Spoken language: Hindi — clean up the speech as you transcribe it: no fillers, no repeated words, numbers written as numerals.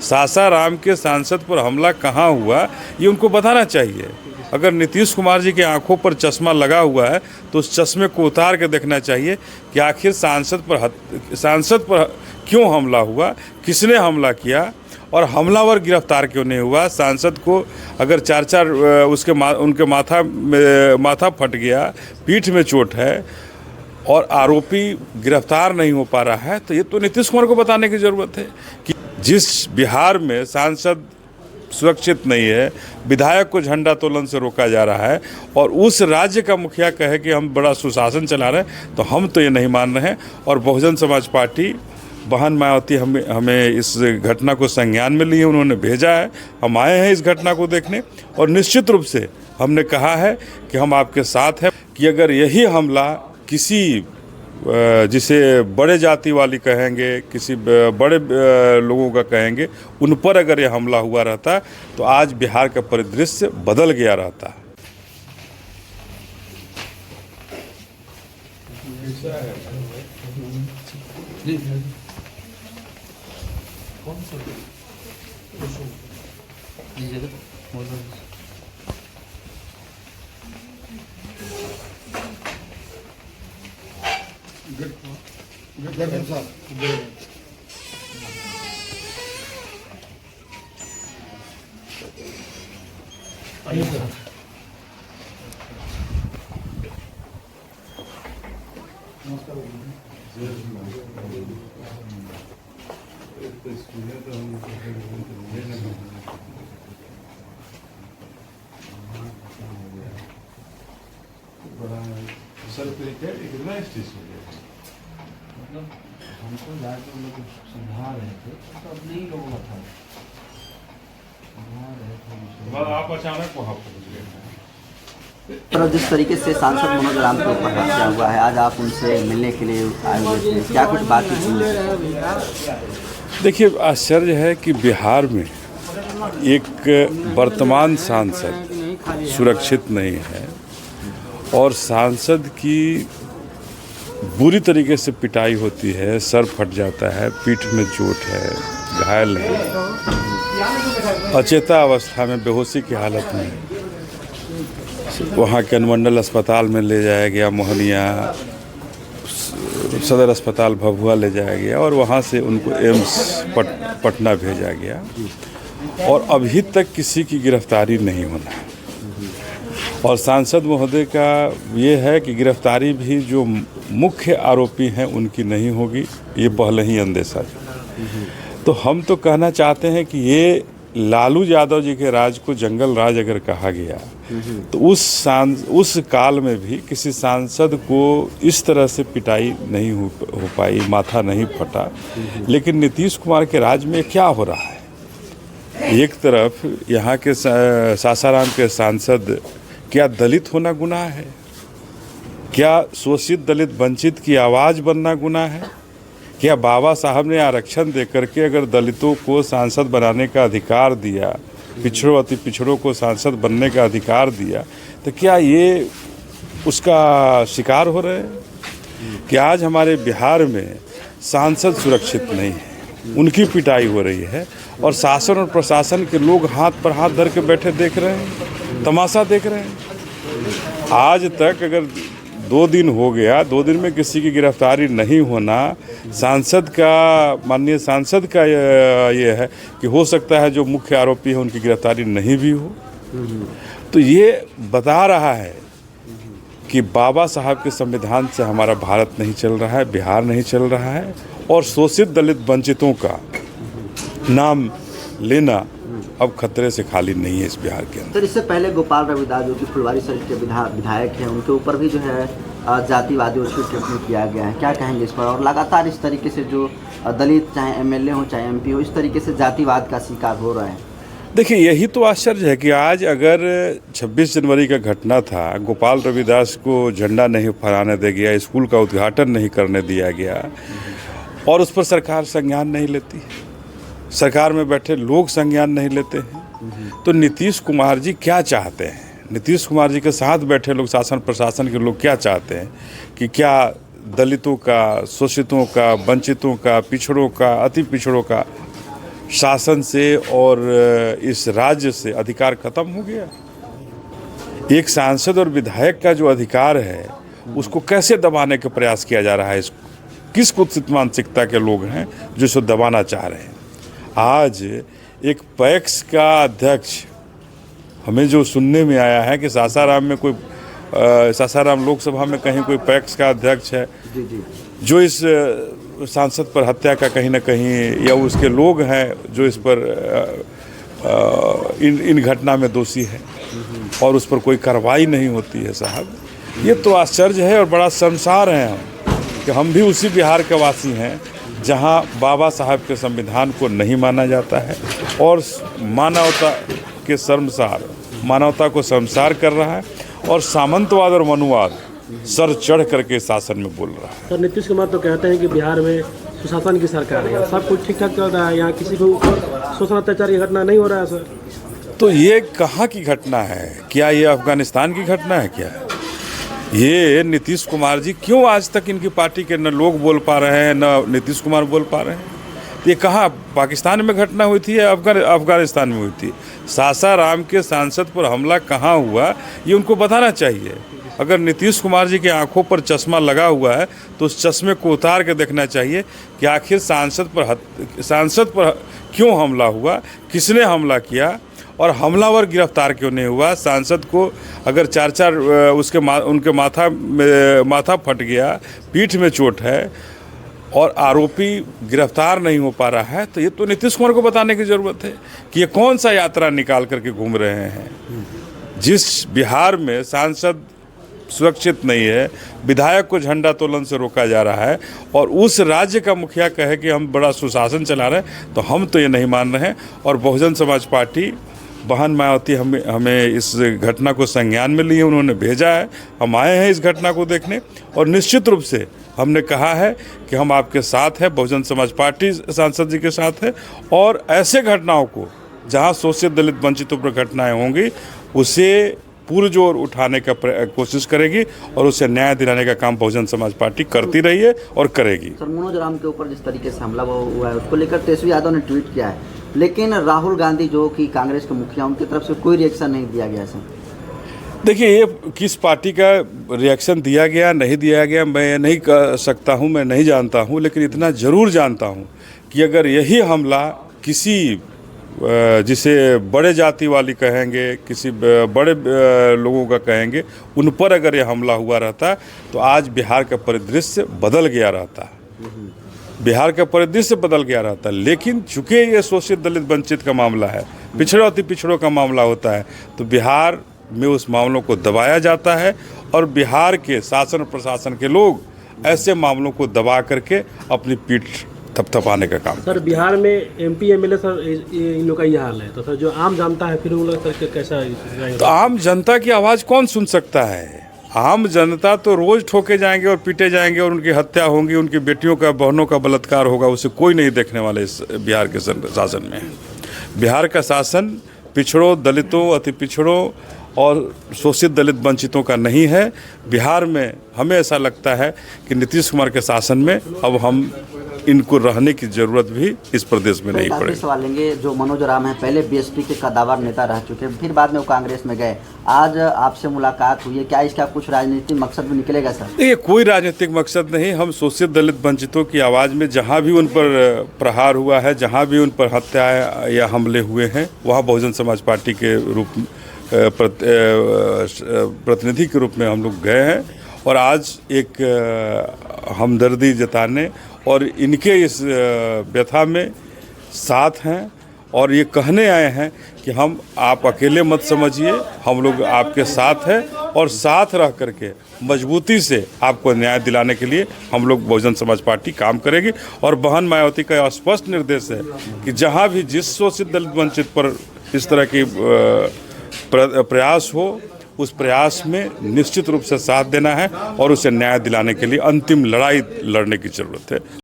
सासाराम के सांसद पर हमला कहाँ हुआ ये उनको बताना चाहिए। अगर नीतीश कुमार जी के आंखों पर चश्मा लगा हुआ है तो उस चश्मे को उतार के देखना चाहिए कि आखिर सांसद पर क्यों हमला हुआ, किसने हमला किया और हमलावर गिरफ्तार क्यों नहीं हुआ। सांसद को अगर उनके माथा फट गया, पीठ में चोट है और आरोपी गिरफ्तार नहीं हो पा रहा है, तो ये तो नीतीश कुमार को बताने की ज़रूरत है कि जिस बिहार में सांसद सुरक्षित नहीं है, विधायक को झंडा तोलन से रोका जा रहा है और उस राज्य का मुखिया कहे कि हम बड़ा सुशासन चला रहे हैं, तो हम तो ये नहीं मान रहे हैं। और बहुजन समाज पार्टी बहन मायावती हमें इस घटना को संज्ञान में लिए, उन्होंने भेजा है, हम आए हैं इस घटना को देखने और निश्चित रूप से हमने कहा है कि हम आपके साथ हैं कि अगर यही हमला किसी जिसे बड़े जाति वाली कहेंगे, किसी बड़े लोगों का कहेंगे, उन पर अगर ये हमला हुआ रहता तो आज बिहार का परिदृश्य बदल गया रहता। हमको जाके लोग समझा रहे थे तो अब नहीं लोगों का था, समझा रहे थे। आप अचानक वहाँ पहुँच गए। पर जिस तरीके से सांसद मनोज राम के ऊपर हत्या हुआ है, आज आप उनसे मिलने के लिए आए हुए थे, क्या कुछ बात हुई? देखिए, आश्चर्य है कि बिहार में एक वर्तमान सांसद सुरक्षित नहीं है और सांसद की बुरी तरीके से पिटाई होती है, सर फट जाता है, पीठ में चोट है, घायल है, अचेता अवस्था में, बेहोशी की हालत में वहाँ के अनुमंडल अस्पताल में ले जाया गया, मोहनिया सदर अस्पताल भभुआ ले जाया गया और वहाँ से उनको एम्स पटना भेजा गया और अभी तक किसी की गिरफ्तारी नहीं होना। और सांसद महोदय का ये है कि गिरफ्तारी भी जो मुख्य आरोपी हैं उनकी नहीं होगी, ये पहले ही अंदेशा है। तो हम तो कहना चाहते हैं कि ये लालू यादव जी के राज को जंगल राज अगर कहा गया तो उस काल में भी किसी सांसद को इस तरह से पिटाई नहीं हो पाई, माथा नहीं फटा। लेकिन नीतीश कुमार के राज में क्या हो रहा है, एक तरफ यहाँ के सासाराम के सांसद, क्या दलित होना गुनाह है? क्या शोषित दलित वंचित की आवाज़ बनना गुनाह है? क्या बाबा साहब ने आरक्षण दे करके अगर दलितों को सांसद बनाने का अधिकार दिया, पिछड़ों अति पिछड़ों को सांसद बनने का अधिकार दिया, तो क्या ये उसका शिकार हो रहे हैं कि आज हमारे बिहार में सांसद सुरक्षित नहीं है, उनकी पिटाई हो रही है और शासन और प्रशासन के लोग हाथ पर हाथ धर के बैठे देख रहे हैं, तमाशा देख रहे हैं। आज तक अगर 2 दिन हो गया, 2 दिन में किसी की गिरफ्तारी नहीं होना, माननीय सांसद का ये है कि हो सकता है जो मुख्य आरोपी है उनकी गिरफ्तारी नहीं भी हो। तो ये बता रहा है कि बाबा साहब के संविधान से हमारा भारत नहीं चल रहा है, बिहार नहीं चल रहा है और शोषित दलित वंचितों का नाम लेना अब खतरे से खाली नहीं है इस बिहार के अंदर। सर, इससे पहले गोपाल रविदास जो कि फुलवारीशरीफ के विधायक हैं, उनके ऊपर भी जो है जातिवादी टिप्पणी किया गया है, क्या कहेंगे इस पर? और लगातार इस तरीके से जो दलित चाहे एमएलए हो चाहे एमपी हो, इस तरीके से जातिवाद का शिकार हो रहा है। देखिए, यही तो आश्चर्य है कि आज अगर 26 जनवरी का घटना था, गोपाल रविदास को झंडा नहीं फहराने दिया गया, स्कूल का उद्घाटन नहीं करने दिया गया और उस पर सरकार संज्ञान नहीं लेती, सरकार में बैठे लोग संज्ञान नहीं लेते हैं, तो नीतीश कुमार जी क्या चाहते हैं? नीतीश कुमार जी के साथ बैठे लोग, शासन प्रशासन के लोग क्या चाहते हैं कि क्या दलितों का, शोषितों का, वंचितों का, पिछड़ों का, अति पिछड़ों का शासन से और इस राज्य से अधिकार खत्म हो गया। एक सांसद और विधायक का जो अधिकार है उसको कैसे दबाने का प्रयास किया जा रहा है? किस कुत्सित मानसिकता के लोग हैं जो इसको दबाना चाह रहे हैं? आज एक पैक्स का अध्यक्ष, हमें जो सुनने में आया है कि सासाराम में कोई सासाराम लोकसभा में कहीं कोई पैक्स का अध्यक्ष है जो इस सांसद पर हत्या का कहीं ना कहीं, या उसके लोग हैं जो इस पर इन घटना में दोषी है और उस पर कोई कार्रवाई नहीं होती है। साहब, ये तो आश्चर्य है और बड़ा शर्मसार है कि हम भी उसी बिहार के वासी हैं जहां बाबा साहब के संविधान को नहीं माना जाता है और मानवता को शर्मसार कर रहा है और सामंतवाद और मनुवाद सर चढ़ करके शासन में बोल रहा है। सर, नीतीश कुमार तो कहते हैं कि बिहार में सुशासन की सरकार है, सब कुछ ठीक ठाक चल रहा है, यहाँ किसी को शोषण अत्याचार की घटना नहीं हो रहा है। सर, तो ये कहाँ की घटना है? क्या ये अफगानिस्तान की घटना है? क्या ये नीतीश कुमार जी क्यों आज तक इनकी पार्टी के न लोग बोल पा रहे हैं न नीतीश कुमार बोल पा रहे हैं? ये कहाँ पाकिस्तान में घटना हुई थी या अफगानिस्तान में हुई थी? सासाराम के सांसद पर हमला कहाँ हुआ ये उनको बताना चाहिए। अगर नीतीश कुमार जी के आंखों पर चश्मा लगा हुआ है तो उस चश्मे को उतार के देखना चाहिए कि आखिर सांसद पर क्यों हमला हुआ, किसने हमला किया और हमलावर गिरफ्तार क्यों नहीं हुआ। सांसद को अगर उनके माथा फट गया, पीठ में चोट है और आरोपी गिरफ्तार नहीं हो पा रहा है, तो ये तो नीतीश कुमार को बताने की ज़रूरत है कि ये कौन सा यात्रा निकाल करके घूम रहे हैं। जिस बिहार में सांसद सुरक्षित नहीं है, विधायक को झंडा तोलन से रोका जा रहा है और उस राज्य का मुखिया कहे कि हम बड़ा सुशासन चला रहे हैं, तो हम तो ये नहीं मान रहे हैं। और बहुजन समाज पार्टी बहन मायावती हमें इस घटना को संज्ञान में लिए, उन्होंने भेजा है, हम आए हैं इस घटना को देखने और निश्चित रूप से हमने कहा है कि हम आपके साथ हैं, बहुजन समाज पार्टी सांसद जी के साथ है और ऐसे घटनाओं को जहां शोषित दलित वंचितों पर घटनाएं होंगी उसे पुरजोर उठाने का कोशिश करेगी और उसे न्याय दिलाने का काम बहुजन समाज पार्टी करती रही है और करेगी। सर, मनोज राम के ऊपर जिस तरीके से हमला हुआ है उसको लेकर तेजस्वी यादव ने ट्वीट किया है, लेकिन राहुल गांधी जो कि कांग्रेस के मुखिया, उनकी तरफ से कोई रिएक्शन नहीं दिया गया। सर, देखिए, ये किस पार्टी का रिएक्शन दिया गया नहीं दिया गया मैं नहीं कह सकता हूँ, मैं नहीं जानता हूँ, लेकिन इतना ज़रूर जानता हूँ कि अगर यही हमला किसी जिसे बड़े जाति वाली कहेंगे, किसी बड़े लोगों का कहेंगे, उन पर अगर ये हमला हुआ रहता तो आज बिहार का परिदृश्य बदल गया रहता, बिहार का परिदृश्य बदल गया रहता। लेकिन चूंकि ये शोषित दलित वंचित का मामला है, पिछड़ों अति पिछड़ों का मामला होता है, तो बिहार में उस मामलों को दबाया जाता है और बिहार के शासन प्रशासन के लोग ऐसे मामलों को दबा करके अपनी पीठ थपथपाने का काम। सर, बिहार में MP MLA सर इन लोग का ये हाल है, तो सर जो आम जनता है फिर वो लोग सर कैसा? तो आम जनता की आवाज़ कौन सुन सकता है? आम जनता तो रोज़ ठोके जाएंगे और पीटे जाएंगे और उनकी हत्या होंगी, उनकी बेटियों का बहनों का बलात्कार होगा, उसे कोई नहीं देखने वाले इस बिहार के शासन में। बिहार का शासन पिछड़ों, दलितों, अति पिछड़ों और शोषित दलित वंचितों का नहीं है। बिहार में हमें ऐसा लगता है कि नीतीश कुमार के शासन में अब हम इनको रहने की जरूरत भी इस प्रदेश में नहीं पड़ेगी। सवाल लेंगे, जो मनोज राम है पहले BSP के कद्दावर नेता रह चुके हैं, फिर बाद में वो कांग्रेस में गए, आज आपसे मुलाकात हुई है, क्या इसका कुछ राजनीतिक मकसद भी निकलेगा? सर, देखिए, कोई राजनीतिक मकसद नहीं। हम शोषित दलित वंचितों की आवाज़ में जहाँ भी उन पर प्रहार हुआ है, जहाँ भी उन पर हत्या या हमले हुए हैं, वहाँ बहुजन समाज पार्टी के रूप प्रतिनिधि के रूप में हम लोग गए हैं और आज एक हमदर्दी जताने और इनके इस व्यथा में साथ हैं और ये कहने आए हैं कि हम आप अकेले मत समझिए, हम लोग आपके साथ हैं और साथ रह करके मजबूती से आपको न्याय दिलाने के लिए हम लोग बहुजन समाज पार्टी काम करेगी। और बहन मायावती का स्पष्ट निर्देश है कि जहां भी जिस शोषित दलित वंचित पर इस तरह की प्रयास हो, उस प्रयास में निश्चित रूप से साथ देना है और उसे न्याय दिलाने के लिए अंतिम लड़ाई लड़ने की जरूरत है।